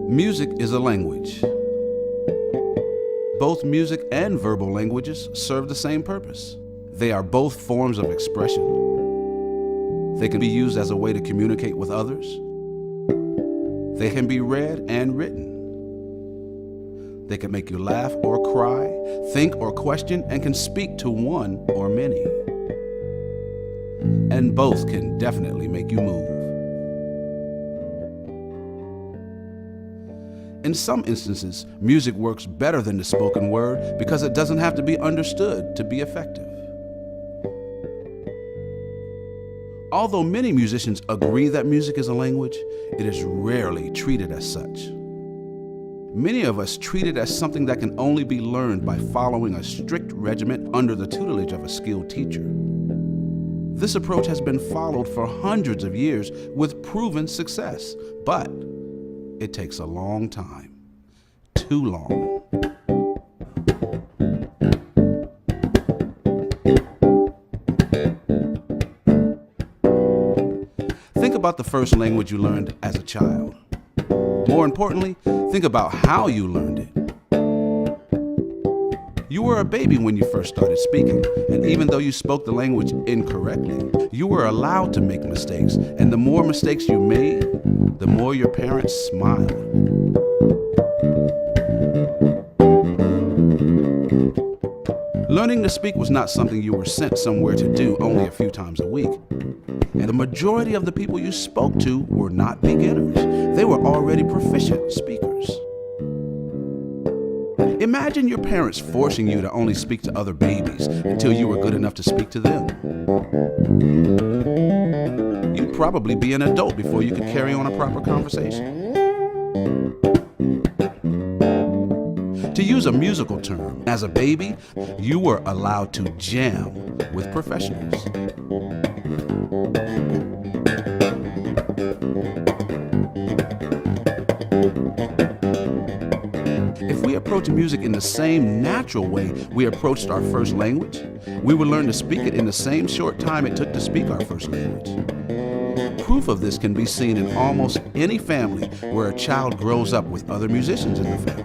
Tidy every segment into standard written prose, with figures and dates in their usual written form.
Music is a language. Both music and verbal languages serve the same purpose. They are both forms of expression. They can be used as a way to communicate with others. They can be read and written. They can make you laugh or cry, think or question, and can speak to one or many. And both can definitely make you move. In some instances, music works better than the spoken word because it doesn't have to be understood to be effective. Although many musicians agree that music is a language, it is rarely treated as such. Many of us treat it as something that can only be learned by following a strict regimen under the tutelage of a skilled teacher. This approach has been followed for hundreds of years with proven success, but it takes a long time. Too long. Think about the first language you learned as a child. More importantly, think about how you learned it. You were a baby when you first started speaking, and even though you spoke the language incorrectly, you were allowed to make mistakes, and the more mistakes you made, the more your parents smiled. Learning to speak was not something you were sent somewhere to do only a few times a week. And the majority of the people you spoke to were not beginners. They were already proficient speakers. Imagine your parents forcing you to only speak to other babies until you were good enough to speak to them. You'd probably be an adult before you could carry on a proper conversation. To use a musical term, as a baby, you were allowed to jam with professionals. If we approach music in the same natural way we approached our first language, we would learn to speak it in the same short time it took to speak our first language. Proof of this can be seen in almost any family where a child grows up with other musicians in the family.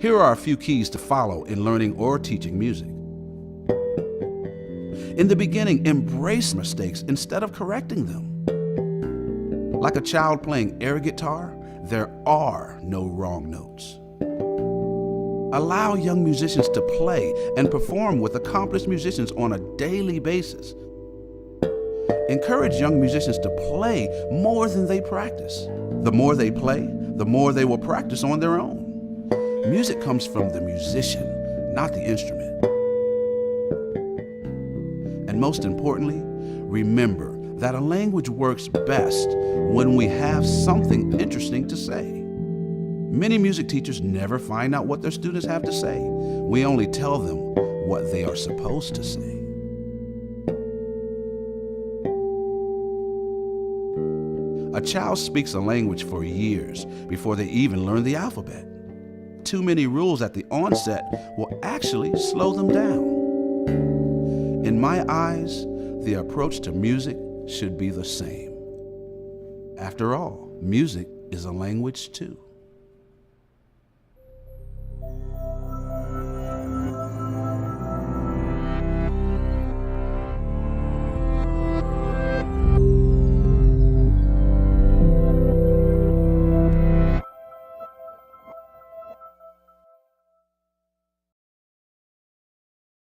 Here are a few keys to follow in learning or teaching music. In the beginning, embrace mistakes instead of correcting them. Like a child playing air guitar, there are no wrong notes. Allow young musicians to play and perform with accomplished musicians on a daily basis. Encourage young musicians to play more than they practice. The more they play, the more they will practice on their own. Music comes from the musician, not the instrument. And most importantly, remember that a language works best when we have something interesting to say. Many music teachers never find out what their students have to say. We only tell them what they are supposed to say. A child speaks a language for years before they even learn the alphabet. Too many rules at the onset will actually slow them down. In my eyes, the approach to music should be the same. After all, music is a language too.